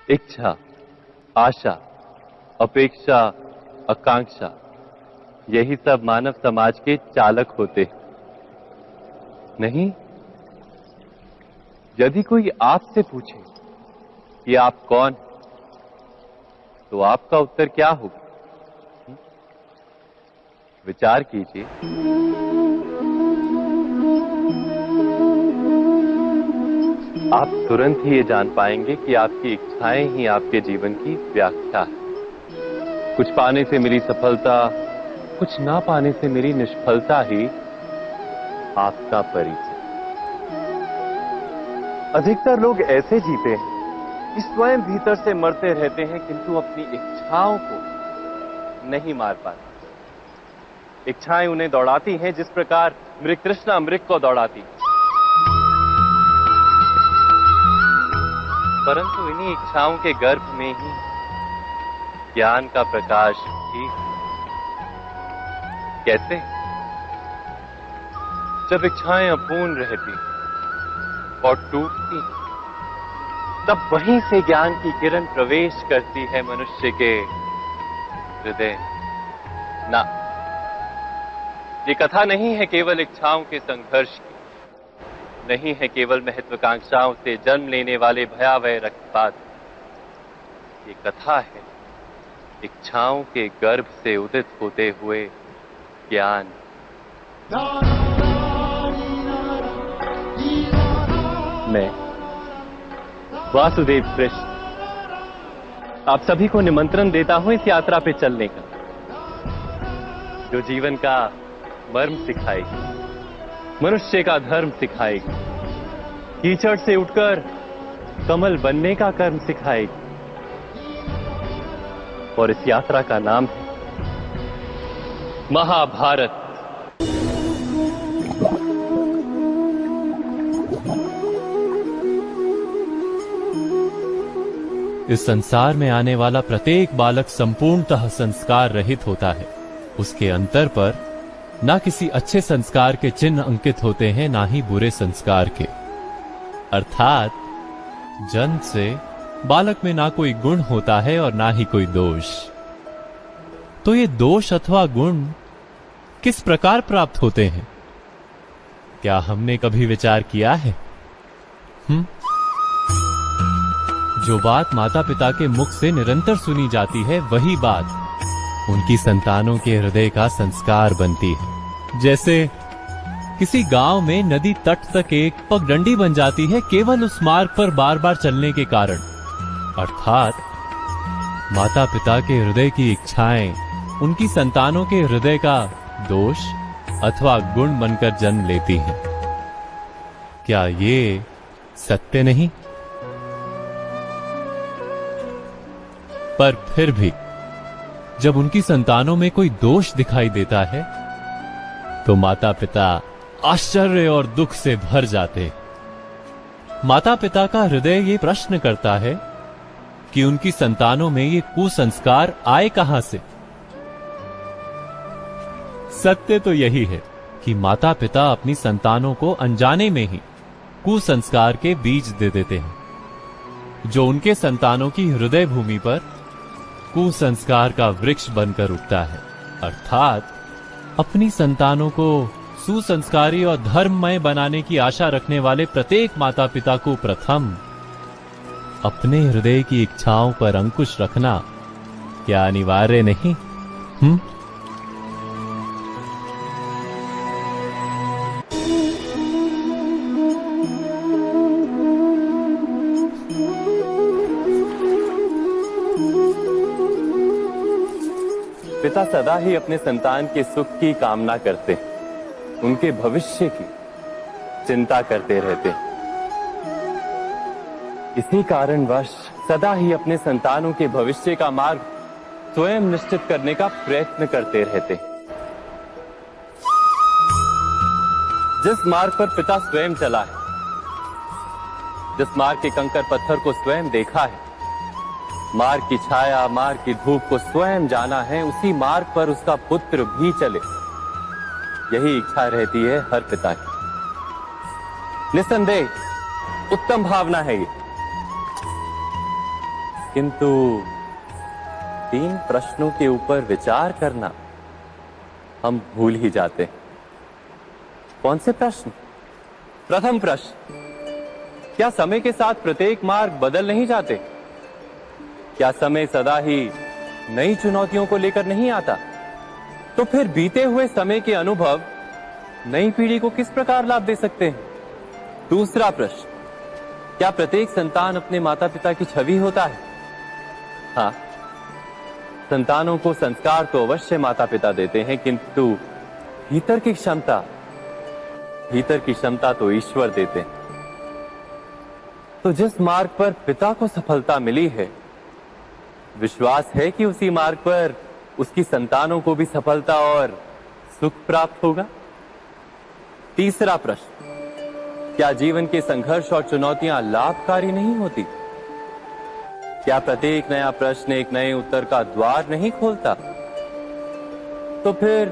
इच्छा, आशा, अपेक्षा, आकांक्षा, यही सब मानव समाज के चालक होते नहीं। यदि कोई आपसे पूछे कि आप कौन, तो आपका उत्तर क्या होगा? विचार कीजिए। आप तुरंत ही ये जान पाएंगे कि आपकी इच्छाएं ही आपके जीवन की व्याख्या है। कुछ पाने से मिली सफलता, कुछ ना पाने से मिली निष्फलता ही आपका परिचय। अधिकतर लोग ऐसे जीते हैं कि स्वयं भीतर से मरते रहते हैं, किंतु अपनी इच्छाओं को नहीं मार पाते। इच्छाएं उन्हें दौड़ाती हैं जिस प्रकार मृग तृष्णा मृग को दौड़ाती। परंतु इन्हीं इच्छाओं के गर्भ में ही ज्ञान का प्रकाश भी। कैसे? जब इच्छाएं अपूर्ण रहती और टूटती, तब वहीं से ज्ञान की किरण प्रवेश करती है मनुष्य के हृदय। ना, ये कथा नहीं है केवल इच्छाओं के संघर्ष की, नहीं है केवल महत्वाकांक्षाओं से जन्म लेने वाले भयावह रक्तपात। ये कथा है इच्छाओं के गर्भ से उदित होते हुए ज्ञान। मैं वासुदेव कृष्ण आप सभी को निमंत्रण देता हूं इस यात्रा पे चलने का, जो जीवन का मर्म सिखाएगी, मनुष्य का धर्म सिखाएगी, कीचड़ से उठकर कमल बनने का कर्म सिखाएगी। और इस यात्रा का नाम है महाभारत। इस संसार में आने वाला प्रत्येक बालक संपूर्णतः संस्कार रहित होता है। उसके अंतर पर ना किसी अच्छे संस्कार के चिन्ह अंकित होते हैं, ना ही बुरे संस्कार के। अर्थात जन्म से बालक में ना कोई गुण होता है और ना ही कोई दोष। तो ये दोष अथवा गुण किस प्रकार प्राप्त होते हैं? क्या हमने कभी विचार किया है? जो बात माता पिता के मुख से निरंतर सुनी जाती है, वही बात उनकी संतानों के हृदय का संस्कार बनती है। जैसे किसी गांव में नदी तट तक एक पगडंडी बन जाती है केवल उस मार्ग पर बार बार चलने के कारण। अर्थात माता पिता के हृदय की इच्छाएं उनकी संतानों के हृदय का दोष अथवा गुण बनकर जन्म लेती हैं। क्या ये सत्य नहीं? पर फिर भी जब उनकी संतानों में कोई दोष दिखाई देता है, तो माता पिता आश्चर्य और दुख से भर जाते। माता पिता का हृदय ये प्रश्न करता है कि उनकी संतानों में ये कुसंस्कार आए कहां से। सत्य तो यही है कि माता पिता अपनी संतानों को अनजाने में ही कुसंस्कार के बीज दे देते हैं, जो उनके संतानों की हृदय भूमि पर कुसंस्कार का वृक्ष बनकर उगता है। अर्थात अपनी संतानों को सुसंस्कारी और धर्ममय बनाने की आशा रखने वाले प्रत्येक माता पिता को प्रथम अपने हृदय की इच्छाओं पर अंकुश रखना क्या अनिवार्य नहीं? पिता सदा ही अपने संतान के सुख की कामना करते हैं, उनके भविष्य की चिंता करते रहते हैं। इसी कारणवश सदा ही अपने संतानों के भविष्य का मार्ग स्वयं निश्चित करने का प्रयत्न करते रहते हैं। जिस मार्ग पर पिता स्वयं चला है, जिस मार्ग के कंकर पत्थर को स्वयं देखा है, मार्ग की छाया, मार्ग की धूप को स्वयं जाना है, उसी मार्ग पर उसका पुत्र भी चले, यही इच्छा रहती है हर पिता की। निस्संदेह उत्तम भावना है ये। किंतु 3 प्रश्नों के ऊपर विचार करना हम भूल ही जाते हैं। कौन से प्रश्न? प्रथम प्रश्न, क्या समय के साथ प्रत्येक मार्ग बदल नहीं जाते? क्या समय सदा ही नई चुनौतियों को लेकर नहीं आता? तो फिर बीते हुए समय के अनुभव नई पीढ़ी को किस प्रकार लाभ दे सकते हैं? दूसरा प्रश्न, क्या प्रत्येक संतान अपने माता पिता की छवि होता है? हाँ, संतानों को संस्कार तो अवश्य माता पिता देते हैं, किंतु भीतर की क्षमता तो ईश्वर देते हैं। तो जिस मार्ग पर पिता को सफलता मिली है, विश्वास है कि उसी मार्ग पर उसकी संतानों को भी सफलता और सुख प्राप्त होगा। तीसरा प्रश्न, क्या जीवन के संघर्ष और चुनौतियां लाभकारी नहीं होती? क्या प्रत्येक नया प्रश्न एक नए उत्तर का द्वार नहीं खोलता? तो फिर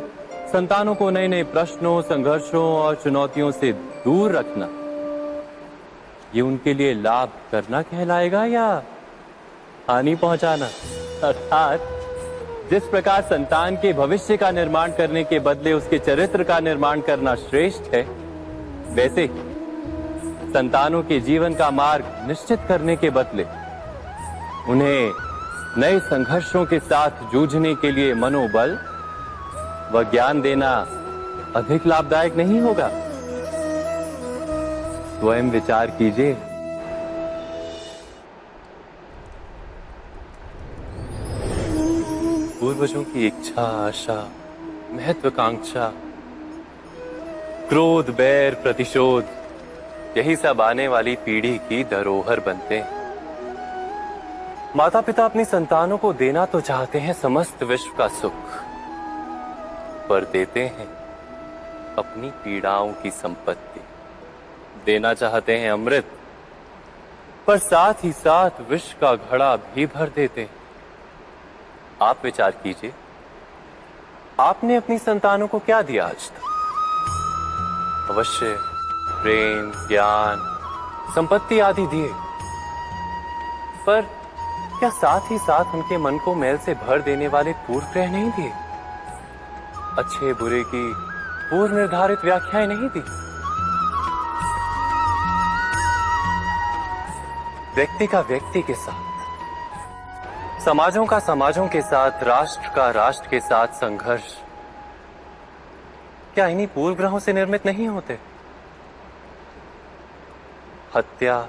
संतानों को नए नए प्रश्नों, संघर्षों और चुनौतियों से दूर रखना, ये उनके लिए लाभ करना कहलाएगा या हानि पहुंचाना? अर्थात जिस प्रकार संतान के भविष्य का निर्माण करने के बदले उसके चरित्र का निर्माण करना श्रेष्ठ है, वैसे ही संतानों के जीवन का मार्ग निश्चित करने के बदले उन्हें नए संघर्षों के साथ जूझने के लिए मनोबल व ज्ञान देना अधिक लाभदायक नहीं होगा? स्वयं विचार कीजिए। पूर्वजों की इच्छा, आशा, महत्वाकांक्षा, क्रोध, बैर, प्रतिशोध, यही सब आने वाली पीढ़ी की धरोहर बनते हैं। माता पिता अपनी संतानों को देना तो चाहते हैं समस्त विश्व का सुख, पर देते हैं अपनी पीड़ाओं की संपत्ति। देना चाहते हैं अमृत, पर साथ ही साथ विष का घड़ा भी भर देते हैं। आप विचार कीजिए, आपने अपनी संतानों को क्या दिया आज तक? अवश्य प्रेम, ज्ञान, संपत्ति आदि दिए, पर क्या साथ ही साथ उनके मन को मैल से भर देने वाले पूर्व ग्रह नहीं दिए? अच्छे बुरे की पूर्व निर्धारित व्याख्याएं नहीं दी? व्यक्ति का व्यक्ति के साथ, समाजों का समाजों के साथ, राष्ट्र का राष्ट्र के साथ संघर्ष क्या इन्हीं पूर्व ग्रहों से निर्मित नहीं होते? हत्या,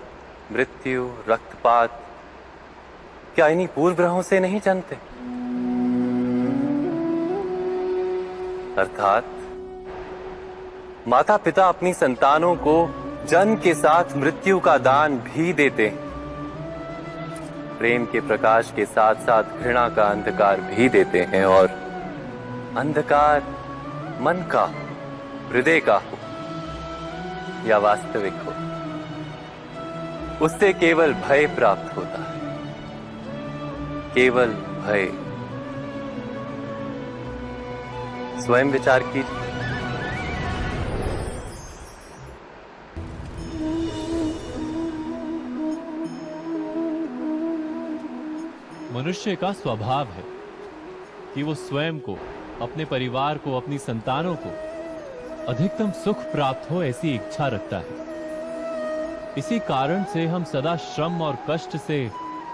मृत्यु, रक्तपात क्या इन्हीं पूर्व ग्रहों से नहीं जन्मते? अर्थात माता पिता अपनी संतानों को जन्म के साथ मृत्यु का दान भी देते हैं। प्रेम के प्रकाश के साथ साथ घृणा का अंधकार भी देते हैं, और अंधकार मन का, हृदय का हो या वास्तविक हो, उससे केवल भय प्राप्त होता है। केवल भय। स्वयं विचार कीजिए। मनुष्य का स्वभाव है कि वो स्वयं को, अपने परिवार को, अपनी संतानों को अधिकतम सुख प्राप्त हो ऐसी इच्छा रखता है। इसी कारण से हम सदा श्रम और कष्ट से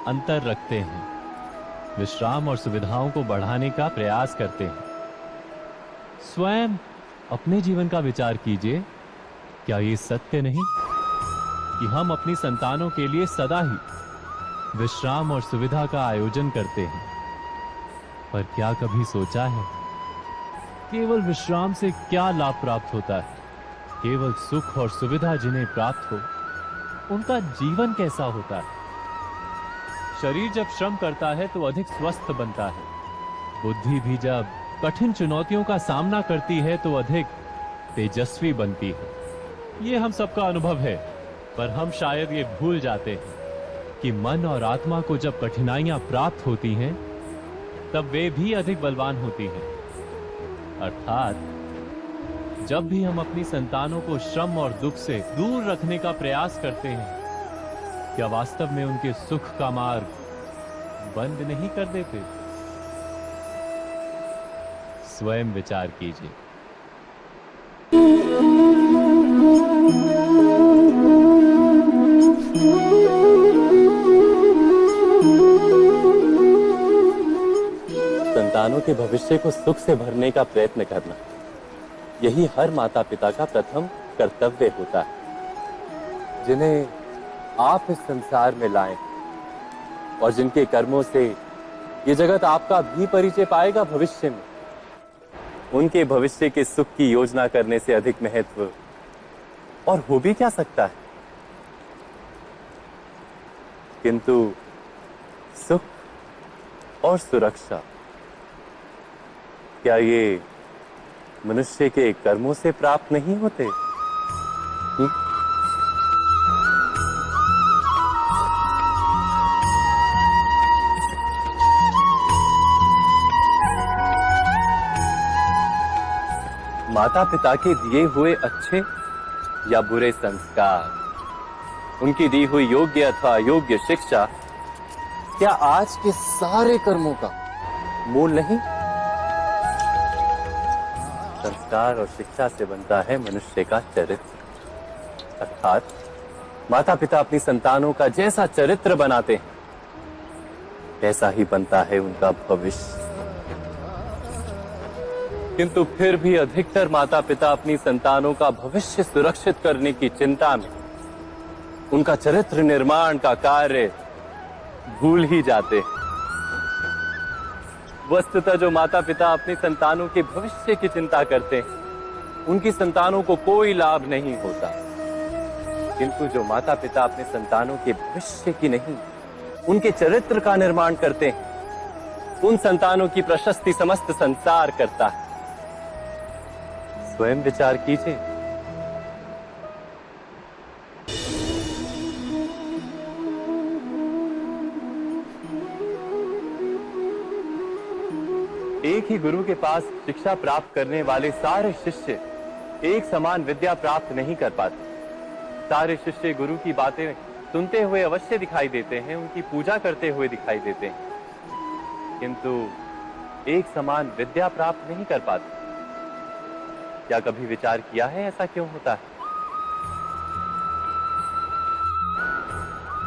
अंतर रखते हैं, विश्राम और सुविधाओं को बढ़ाने का प्रयास करते हैं। स्वयं अपने जीवन का विचार कीजिए। क्या ये सत्य नहीं कि हम अपनी संतानों के लिए सदा ही विश्राम और सुविधा का आयोजन करते हैं? पर क्या कभी सोचा है केवल विश्राम से क्या लाभ प्राप्त होता है? केवल सुख और सुविधा जिन्हें प्राप्त हो, उनका जीवन कैसा होता है? शरीर जब श्रम करता है तो अधिक स्वस्थ बनता है। बुद्धि भी जब कठिन चुनौतियों का सामना करती है तो अधिक तेजस्वी बनती है। ये हम सबका अनुभव है, पर हम शायद ये भूल जाते हैं कि मन और आत्मा को जब कठिनाइयां प्राप्त होती हैं, तब वे भी अधिक बलवान होती हैं। अर्थात जब भी हम अपनी संतानों को श्रम और दुख से दूर रखने का प्रयास करते हैं, क्या वास्तव में उनके सुख का मार्ग बंद नहीं कर देते। स्वयं विचार कीजिए। संतानों के भविष्य को सुख से भरने का प्रयत्न करना, यही हर माता पिता का प्रथम कर्तव्य होता है, जिन्हें आप इस संसार में लाएं और जिनके कर्मों से ये जगत आपका भी परिचय पाएगा भविष्य में। उनके भविष्य के सुख की योजना करने से अधिक महत्व और हो भी क्या सकता है। किंतु सुख और सुरक्षा, क्या ये मनुष्य के कर्मों से प्राप्त नहीं होते? माता पिता के दिए हुए अच्छे या बुरे संस्कार, उनकी दी हुई योग्य अथवा अयोग्य शिक्षा, क्या आज के सारे कर्मों का मूल नहीं? संस्कार और शिक्षा से बनता है मनुष्य का चरित्र। अर्थात माता पिता अपनी संतानों का जैसा चरित्र बनाते हैं, ऐसा ही बनता है उनका भविष्य। किंतु फिर भी अधिकतर माता पिता अपनी संतानों का भविष्य सुरक्षित करने की चिंता में उनका चरित्र निर्माण का कार्य भूल ही जाते हैं। वस्तुतः जो माता पिता अपनी संतानों के भविष्य की चिंता करते हैं, उनकी संतानों को कोई लाभ नहीं होता। किंतु जो माता पिता अपने संतानों के भविष्य की नहीं, उनके चरित्र का निर्माण करते हैं, उन संतानों की प्रशस्ति समस्त संसार करता है। स्वयं विचार कीजिए। एक ही गुरु के पास शिक्षा प्राप्त करने वाले सारे शिष्य एक समान विद्या प्राप्त नहीं कर पाते। सारे शिष्य गुरु की बातें सुनते हुए अवश्य दिखाई देते हैं, उनकी पूजा करते हुए दिखाई देते हैं, किंतु एक समान विद्या प्राप्त नहीं कर पाते। क्या कभी विचार किया है ऐसा क्यों होता है?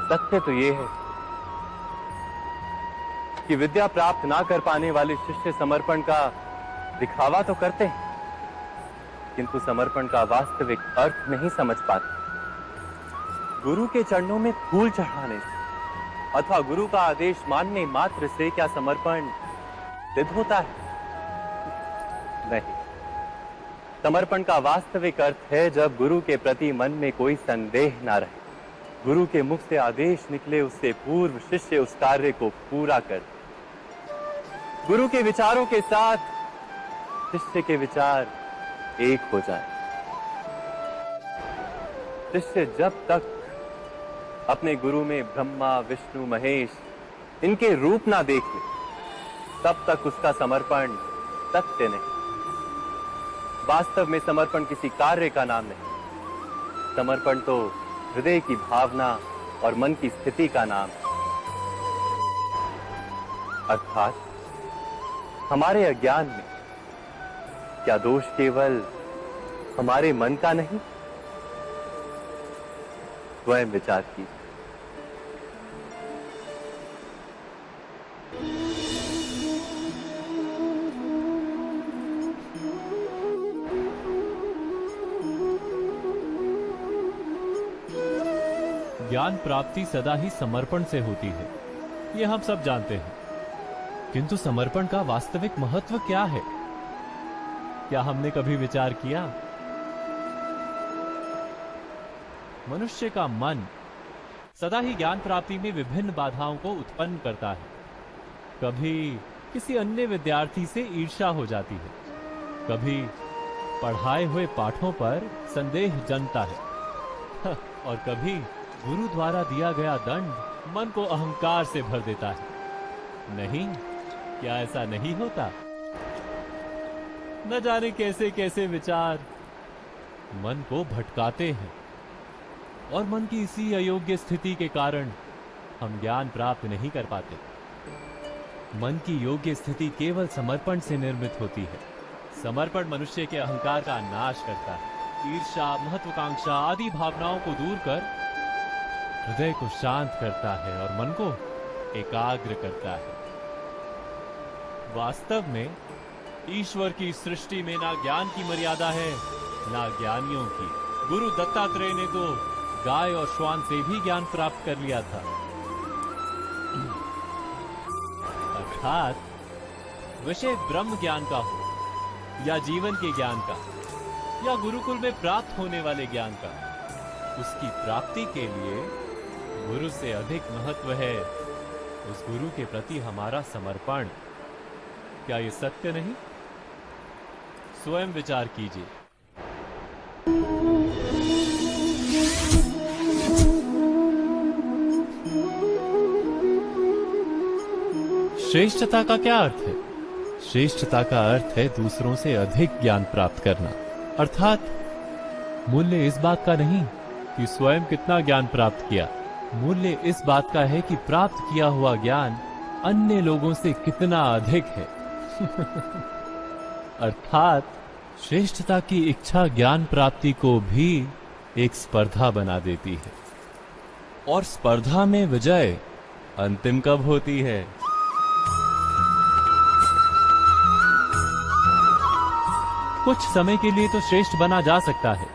सत्य तो यह है कि विद्या प्राप्त ना कर पाने वाले शिष्य समर्पण का दिखावा तो करते हैं, किंतु समर्पण का वास्तविक अर्थ नहीं समझ पाते। गुरु के चरणों में फूल चढ़ाने से अथवा गुरु का आदेश मानने मात्र से क्या समर्पण सिद्ध होता है? नहीं। समर्पण का वास्तविक अर्थ है जब गुरु के प्रति मन में कोई संदेह ना रहे, गुरु के मुख से आदेश निकले उससे पूर्व शिष्य उस कार्य को पूरा कर, गुरु के विचारों के साथ शिष्य के विचार एक हो जाए। शिष्य जब तक अपने गुरु में ब्रह्मा विष्णु महेश इनके रूप ना देख ले, तब तक उसका समर्पण सत्य नहीं। वास्तव में समर्पण किसी कार्य का नाम नहीं, समर्पण तो हृदय की भावना और मन की स्थिति का नाम है। अर्थात हमारे अज्ञान में क्या दोष केवल हमारे मन का नहीं? स्वयं विचार कीजिए। ज्ञान प्राप्ति सदा ही समर्पण से होती है, ये हम सब जानते हैं। किंतु समर्पण का वास्तविक महत्व क्या है? क्या हमने कभी विचार किया? मनुष्य का मन सदा ही ज्ञान प्राप्ति में विभिन्न बाधाओं को उत्पन्न करता है। कभी किसी अन्य विद्यार्थी से ईर्ष्या हो जाती है, कभी पढ़ाए हुए पाठों पर संदेह जन्मता है, और कभी गुरु द्वारा दिया गया दंड मन को अहंकार से भर देता है। नहीं, क्या ऐसा नहीं होता? न जाने कैसे कैसे विचार मन को भटकाते हैं, और मन की इसी अयोग्य स्थिति के कारण हम ज्ञान प्राप्त नहीं कर पाते। मन की योग्य स्थिति केवल समर्पण से निर्मित होती है। समर्पण मनुष्य के अहंकार का नाश करता है। ईर्ष्या, महत्वाकांक्षा आदि भावनाओं को दूर कर हृदय को शांत करता है और मन को एकाग्र करता है। वास्तव में ईश्वर की सृष्टि में ना ज्ञान की मर्यादा है, ना ज्ञानियों की। गुरु दत्तात्रेय ने तो गाय और श्वान से भी ज्ञान प्राप्त कर लिया था। अर्थात विषय ब्रह्म ज्ञान का हो या जीवन के ज्ञान का या गुरुकुल में प्राप्त होने वाले ज्ञान का, उसकी प्राप्ति के लिए गुरु से अधिक महत्व है उस गुरु के प्रति हमारा समर्पण। क्या ये सत्य नहीं? स्वयं विचार कीजिए। श्रेष्ठता का क्या अर्थ है? श्रेष्ठता का अर्थ है दूसरों से अधिक ज्ञान प्राप्त करना। अर्थात मूल्य इस बात का नहीं कि स्वयं कितना ज्ञान प्राप्त किया, मूल्य इस बात का है कि प्राप्त किया हुआ ज्ञान अन्य लोगों से कितना अधिक है। अर्थात श्रेष्ठता की इच्छा ज्ञान प्राप्ति को भी एक स्पर्धा बना देती है। और स्पर्धा में विजय अंतिम कब होती है? कुछ समय के लिए तो श्रेष्ठ बना जा सकता है,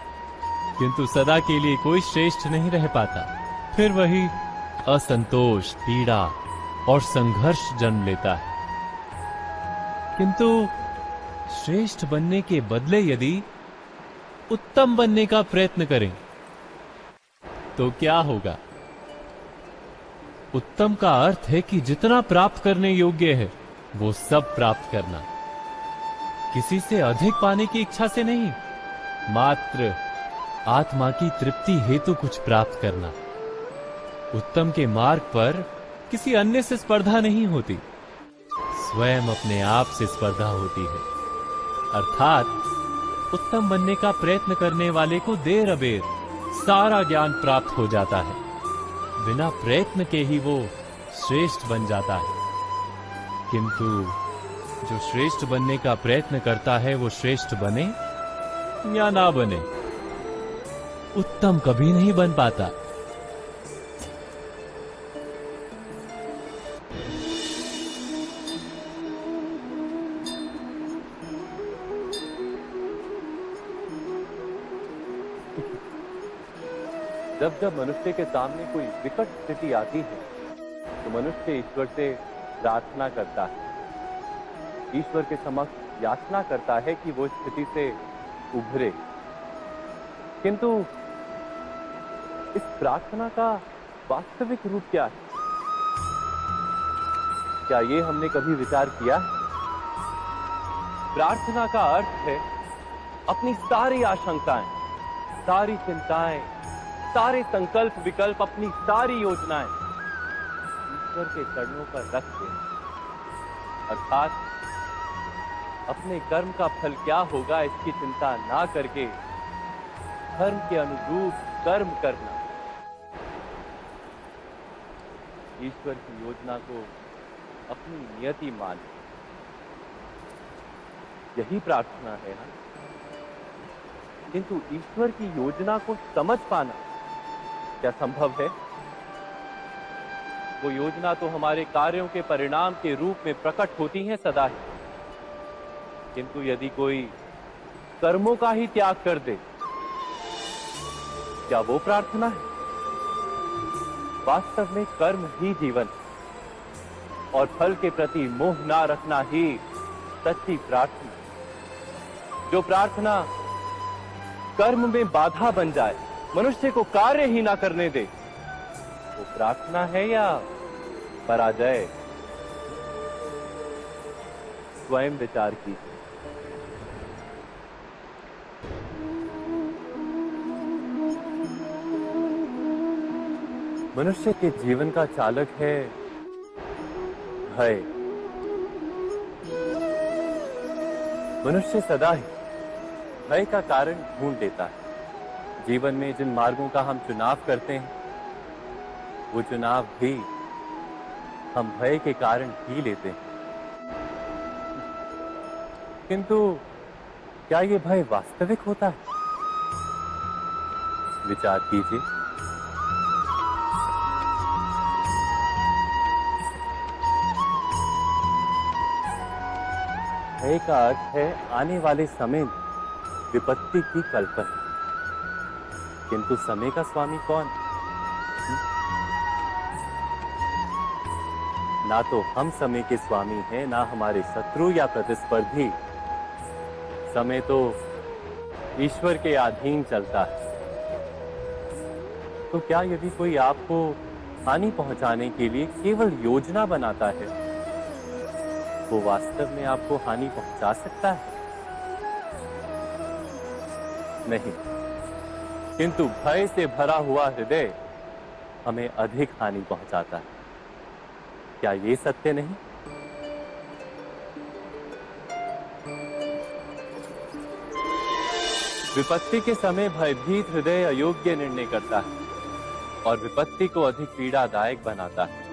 किंतु सदा के लिए कोई श्रेष्ठ नहीं रह पाता। फिर वही असंतोष, पीड़ा और संघर्ष जन्म लेता है। किंतु श्रेष्ठ बनने के बदले यदि उत्तम बनने का प्रयत्न करें तो क्या होगा? उत्तम का अर्थ है कि जितना प्राप्त करने योग्य है वो सब प्राप्त करना, किसी से अधिक पाने की इच्छा से नहीं, मात्र आत्मा की तृप्ति हेतु कुछ प्राप्त करना। उत्तम के मार्ग पर किसी अन्य से स्पर्धा नहीं होती, स्वयं अपने आप से स्पर्धा होती है। अर्थात उत्तम बनने का प्रयत्न करने वाले को देर अबेर सारा ज्ञान प्राप्त हो जाता है, बिना प्रयत्न के ही वो श्रेष्ठ बन जाता है। किंतु जो श्रेष्ठ बनने का प्रयत्न करता है वो श्रेष्ठ बने या ना बने, उत्तम कभी नहीं बन पाता। जब जब मनुष्य के सामने कोई विकट स्थिति आती है तो मनुष्य ईश्वर से प्रार्थना करता है, ईश्वर के समक्ष याचना करता है कि वो स्थिति से उभरे। किंतु इस प्रार्थना का वास्तविक रूप क्या है? क्या ये हमने कभी विचार किया है? प्रार्थना का अर्थ है अपनी सारी आशंकाएं, सारी चिंताएं, सारे संकल्प विकल्प, अपनी सारी योजनाएं ईश्वर के चरणों पर रख देना। अर्थात अपने कर्म का फल क्या होगा इसकी चिंता ना करके धर्म के अनुरूप कर्म करना, ईश्वर की योजना को अपनी नियति मानना, यही प्रार्थना है। किंतु ईश्वर की योजना को समझ पाना क्या संभव है? वो योजना तो हमारे कार्यों के परिणाम के रूप में प्रकट होती है सदा ही, किंतु यदि कोई कर्मों का ही त्याग कर दे, क्या वो प्रार्थना है? वास्तव में कर्म ही जीवन और फल के प्रति मोह ना रखना ही सच्ची प्रार्थना। जो प्रार्थना कर्म में बाधा बन जाए, मनुष्य को कार्य ही ना करने दे, वो प्रार्थना है या पराजय? स्वयं विचार कीजिए। मनुष्य के जीवन का चालक है भय। मनुष्य सदा ही भय का कारण ढूंढ लेता है। जीवन में जिन मार्गों का हम चुनाव करते हैं वो चुनाव भी हम भय के कारण पी लेते हैं, किंतु क्या ये भय वास्तविक होता है? विचार कीजिए। भय का अर्थ है आने वाले समय में विपत्ति की कल्पना, किंतु समय का स्वामी कौन? ना तो हम समय के स्वामी हैं, ना हमारे शत्रु या प्रतिस्पर्धी। समय तो ईश्वर के अधीन चलता है। तो क्या यदि कोई आपको हानि पहुंचाने के लिए केवल योजना बनाता है, वो वास्तव में आपको हानि पहुंचा सकता है? नहीं, किंतु भय से भरा हुआ हृदय हमें अधिक हानि पहुंचाता है। क्या ये सत्य नहीं? विपत्ति के समय भयभीत हृदय अयोग्य निर्णय करता है और विपत्ति को अधिक पीड़ादायक बनाता है।